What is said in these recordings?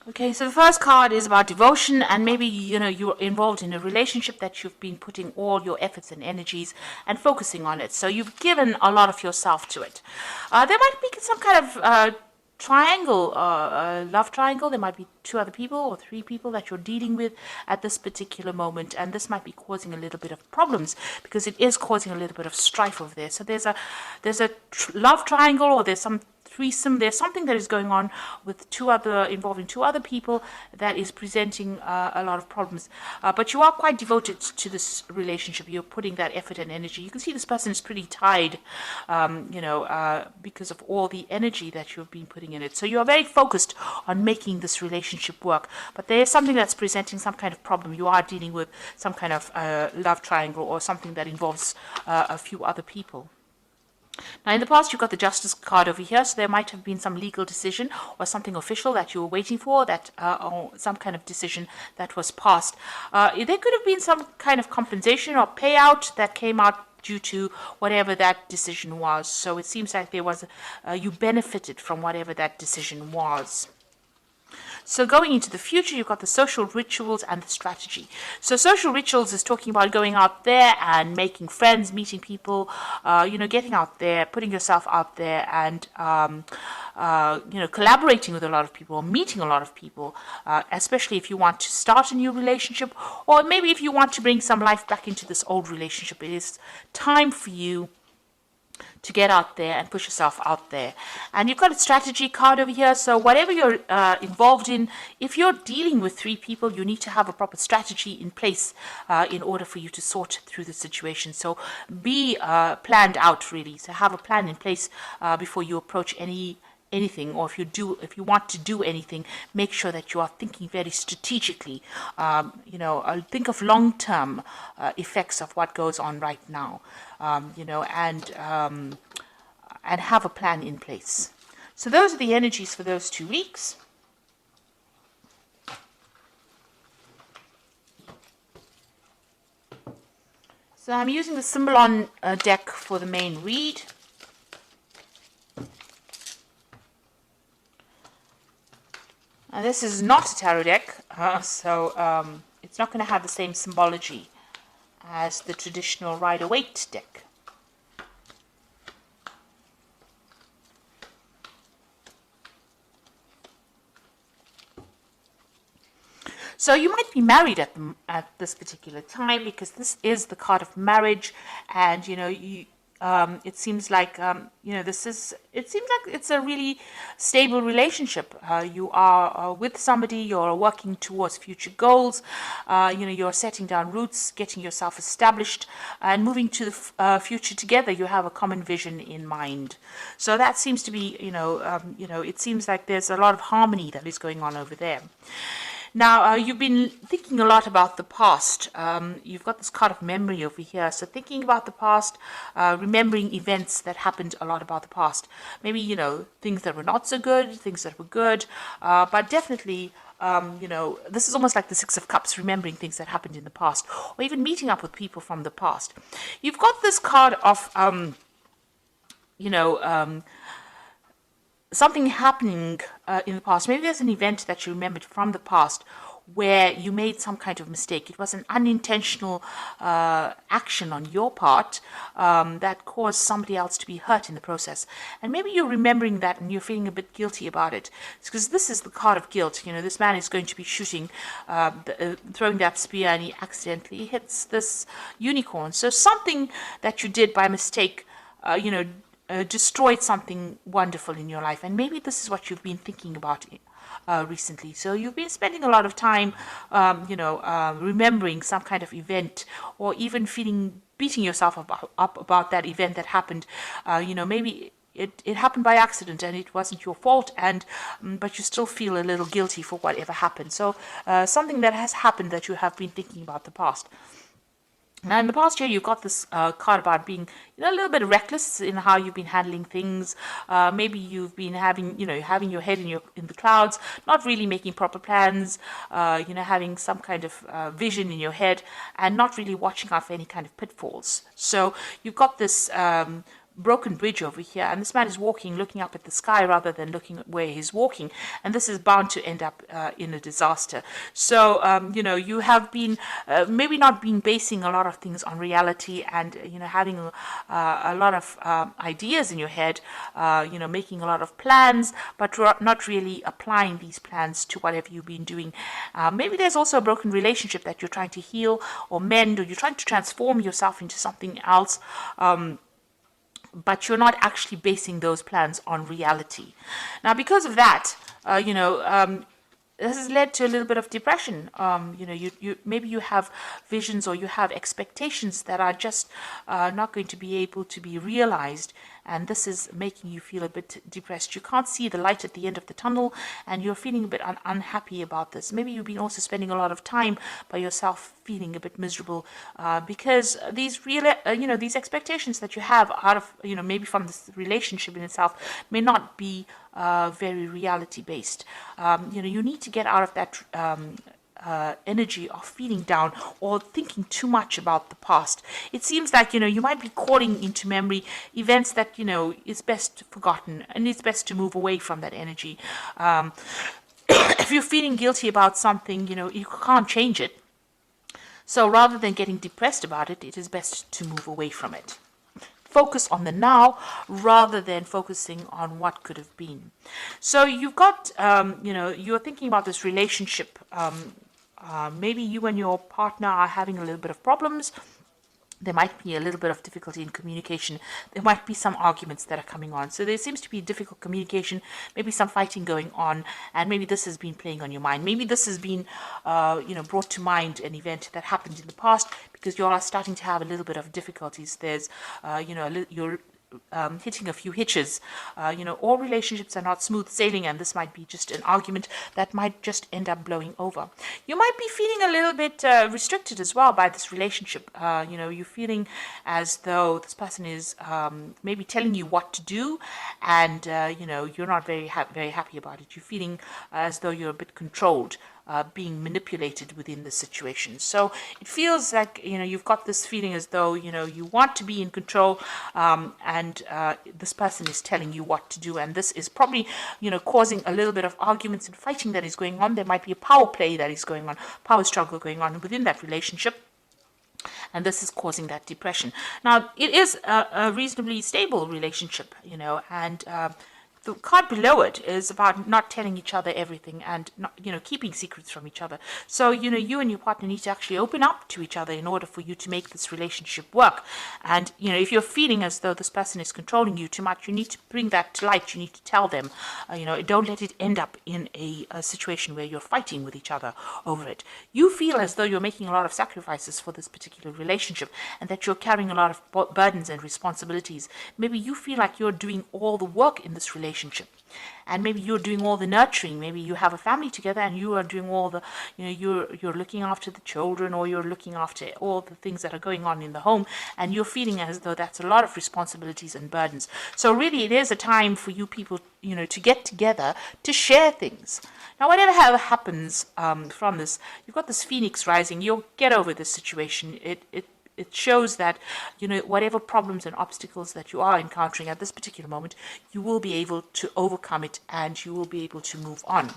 Okay, so the first card is about devotion, and maybe you're involved in a relationship that you've been putting all your efforts and energies and focusing on it. So you've given a lot of yourself to it. There might be some kind of triangle, love triangle. There might be two other people or three people that you're dealing with at this particular moment, and this might be causing a little bit of problems because it is causing a little bit of strife over there. So there's a love triangle, or there's some threesome. There's something that is going on with involving two other people that is presenting a lot of problems. But you are quite devoted to this relationship. You're putting that effort and energy. You can see this person is pretty tied, because of all the energy that you've been putting in it. So you are very focused on making this relationship work. But there is something that's presenting some kind of problem. You are dealing with some kind of love triangle or something that involves a few other people. Now, in the past, you've got the Justice card over here, so there might have been some legal decision or something official that you were waiting for, or some kind of decision that was passed. There could have been some kind of compensation or payout that came out due to whatever that decision was. So it seems like you benefited from whatever that decision was. So going into the future, you've got the social rituals and the strategy. So social rituals is talking about going out there and making friends, meeting people, getting out there, putting yourself out there, and collaborating with a lot of people, meeting a lot of people, especially if you want to start a new relationship, or maybe if you want to bring some life back into this old relationship. It is time for you to get out there and push yourself out there. And you've got a strategy card over here. So whatever you're involved in, if you're dealing with three people, you need to have a proper strategy in place in order for you to sort through the situation. So be planned out, really. So have a plan in place before you approach anything, or if you want to do anything, make sure that you are thinking very strategically. Think of long-term effects of what goes on right now, and have a plan in place. So those are the energies for those 2 weeks. So I'm using the Symbolon deck for the main read. And this is not a tarot deck, so it's not going to have the same symbology as the traditional Rider-Waite deck. So you might be married at this particular time, because this is the card of marriage, and it seems like it's a really stable relationship. You are with somebody, you're working towards future goals, you're setting down roots, getting yourself established, and moving to the future together. You have a common vision in mind. So that seems to be, it seems like there's a lot of harmony that is going on over there. Now, you've been thinking a lot about the past. You've got this card of memory over here. So thinking about the past, remembering events that happened a lot about the past. Maybe, things that were not so good, things that were good. But definitely, this is almost like the Six of Cups, remembering things that happened in the past. Or even meeting up with people from the past. You've got this card of, something happening in the past. Maybe there's an event that you remembered from the past where you made some kind of mistake. It was an unintentional action on your part that caused somebody else to be hurt in the process. And maybe you're remembering that and you're feeling a bit guilty about it. It's because this is the card of guilt. This man is going to be shooting, throwing that spear, and he accidentally hits this unicorn. So something that you did by mistake, destroyed something wonderful in your life. And maybe this is what you've been thinking about recently. So you've been spending a lot of time, remembering some kind of event, or even beating yourself up about that event that happened. Maybe it happened by accident and it wasn't your fault, but you still feel a little guilty for whatever happened. So something that has happened that you have been thinking about the past. Now, in the past year, you've got this card about being, a little bit reckless in how you've been handling things. Maybe you've been having your head in the clouds, not really making proper plans. Having some kind of vision in your head, and not really watching out for any kind of pitfalls. So you've got this broken bridge over here, and this man is walking, looking up at the sky rather than looking at where he's walking, and this is bound to end up in a disaster. So you know, you have been maybe not been basing a lot of things on reality, and you know, having a lot of ideas in your head, you know, making a lot of plans, but not really applying these plans to whatever you've been doing. Maybe there's also a broken relationship that you're trying to heal or mend, or you're trying to transform yourself into something else, but you're not actually basing those plans on reality. Now, because of that, you know, this has led to a little bit of depression. You know, you maybe you have visions or you have expectations that are just not going to be able to be realized, and this is making you feel a bit depressed. You can't see the light at the end of the tunnel, and you're feeling a bit unhappy about this. Maybe you've been also spending a lot of time by yourself, feeling a bit miserable because these you know, these expectations that you have out of, you know, maybe from this relationship in itself may not be very reality based. You know, you need to get out of that energy of feeling down or thinking too much about the past. It seems like, you know, you might be calling into memory events that, you know, is best forgotten, and it's best to move away from that energy. If you're feeling guilty about something, you know, you can't change it. So rather than getting depressed about it, it is best to move away from it. Focus on the now rather than focusing on what could have been. So you've got, you know, you're thinking about this relationship. Maybe you and your partner are having a little bit of problems. There might be a little bit of difficulty in communication. There might be some arguments that are coming on. So there seems to be difficult communication, maybe some fighting going on, and maybe this has been playing on your mind. Maybe this has been, you know, brought to mind an event that happened in the past, because you are starting to have a little bit of difficulties. There's, you know, you're hitting a few hitches. You know, all relationships are not smooth sailing, and this might be just an argument that might just end up blowing over. You might be feeling a little bit restricted as well by this relationship. You know, you're feeling as though this person is maybe telling you what to do, and you know, you're not very happy about it. You're feeling as though you're a bit controlled. Being manipulated within the situation. So it feels like, you know, you've got this feeling as though, you know, you want to be in control, and this person is telling you what to do, and this is probably, you know, causing a little bit of arguments and fighting that is going on. There might be a power play that is going on, power struggle going on within that relationship, and this is causing that depression. Now, it is a reasonably stable relationship, you know, and the card below it is about not telling each other everything and not, you know, keeping secrets from each other. So, you know, you and your partner need to actually open up to each other in order for you to make this relationship work. And, you know, if you're feeling as though this person is controlling you too much, you need to bring that to light. You need to tell them, you know, don't let it end up in a situation where you're fighting with each other over it. You feel as though you're making a lot of sacrifices for this particular relationship, and that you're carrying a lot of burdens and responsibilities. Maybe you feel like you're doing all the work in this relationship, and maybe you're doing all the nurturing. Maybe you have a family together and you are doing all the, you know, you're looking after the children, or you're looking after all the things that are going on in the home, and you're feeling as though that's a lot of responsibilities and burdens. So really, it is a time for you people, you know, to get together to share things. Now, whatever happens from this, you've got this phoenix rising. You'll get over this situation. It shows that, you know, whatever problems and obstacles that you are encountering at this particular moment, you will be able to overcome it, and you will be able to move on.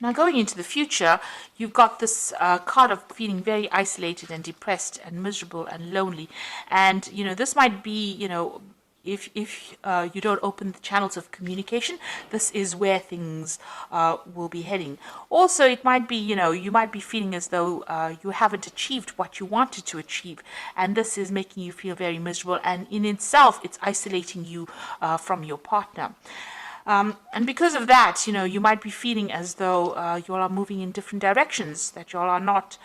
Now, going into the future, you've got this card of feeling very isolated and depressed and miserable and lonely. And, you know, this might be, you know, if you don't open the channels of communication, this is where things will be heading. Also, it might be, you know, you might be feeling as though you haven't achieved what you wanted to achieve, and this is making you feel very miserable, and in itself, it's isolating you from your partner. And because of that, you know, you might be feeling as though you all are moving in different directions, that you all are not,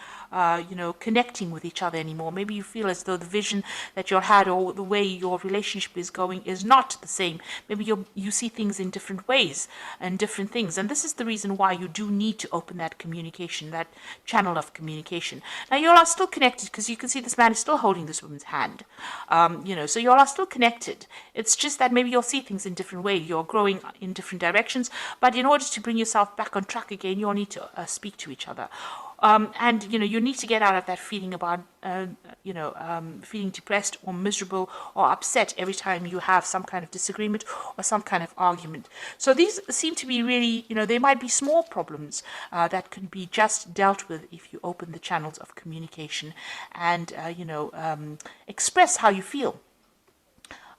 you know, connecting with each other anymore. Maybe you feel as though the vision that you all had, or the way your relationship is going, is not the same. Maybe you see things in different ways and different things. And this is the reason why you do need to open that communication, that channel of communication. Now, you all are still connected, because you can see this man is still holding this woman's hand. You know, so you all are still connected. It's just that maybe you'll see things in different ways. You're growing in different directions, but in order to bring yourself back on track again, you'll need to speak to each other. And you need to get out of that feeling about feeling depressed or miserable or upset every time you have some kind of disagreement or some kind of argument. So these seem to be really, they might be small problems that can be just dealt with if you open the channels of communication and express how you feel.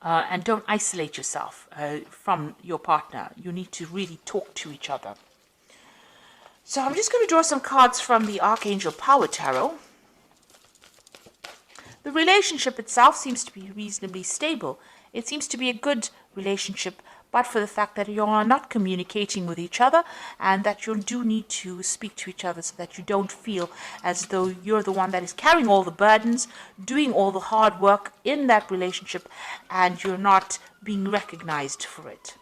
And don't isolate yourself from your partner. You need to really talk to each other. So I'm just going to draw some cards from the Archangel Power Tarot. The relationship itself seems to be reasonably stable. It seems to be a good relationship, but for the fact that you are not communicating with each other and that you do need to speak to each other so that you don't feel as though you're the one that is carrying all the burdens, doing all the hard work in that relationship, and you're not being recognized for it.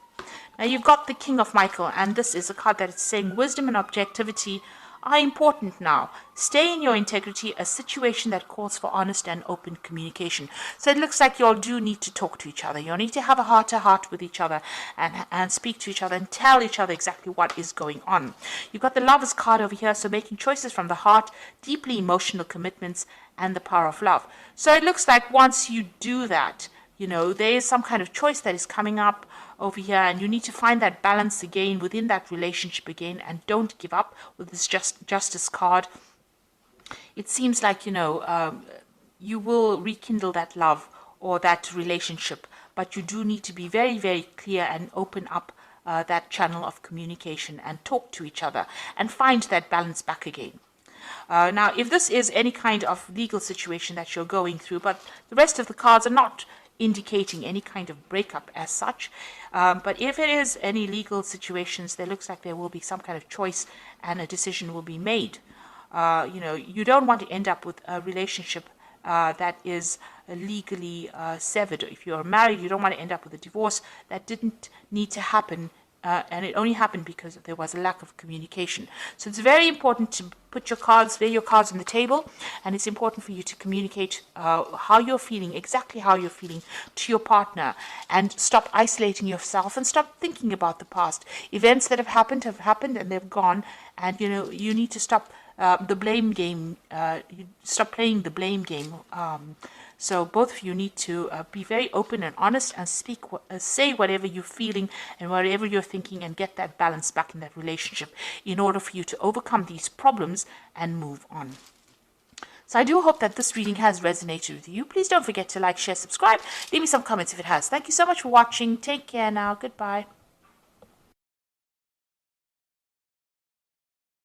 Now you've got the King of Michael, and this is a card that is saying wisdom and objectivity are important now. Stay in your integrity, a situation that calls for honest and open communication. So it looks like you all do need to talk to each other. You need to have a heart-to-heart with each other and speak to each other and tell each other exactly what is going on. You've got the Lovers card over here, so making choices from the heart, deeply emotional commitments, and the power of love. So it looks like once you do that, there is some kind of choice that is coming up over here, and you need to find that balance again within that relationship again, and don't give up with this Justice card. It seems like, you will rekindle that love or that relationship, but you do need to be very, very clear and open up that channel of communication and talk to each other and find that balance back again. Now, if this is any kind of legal situation that you're going through, but the rest of the cards are not indicating any kind of breakup as such, but if it is any legal situations, there looks like there will be some kind of choice and a decision will be made. You don't want to end up with a relationship that is legally severed. If you're married, you don't want to end up with a divorce that didn't need to happen, and it only happened because there was a lack of communication. So it's very important to lay your cards on the table, and it's important for you to communicate how you're feeling, exactly how you're feeling to your partner, and stop isolating yourself and stop thinking about the past. Events that have happened and they've gone, and you need to stop the blame game. You stop playing the blame game. So both of you need to be very open and honest and say whatever you're feeling and whatever you're thinking, and get that balance back in that relationship in order for you to overcome these problems and move on. So I do hope that this reading has resonated with you. Please don't forget to like, share, subscribe. Leave me some comments if it has. Thank you so much for watching. Take care now. Goodbye.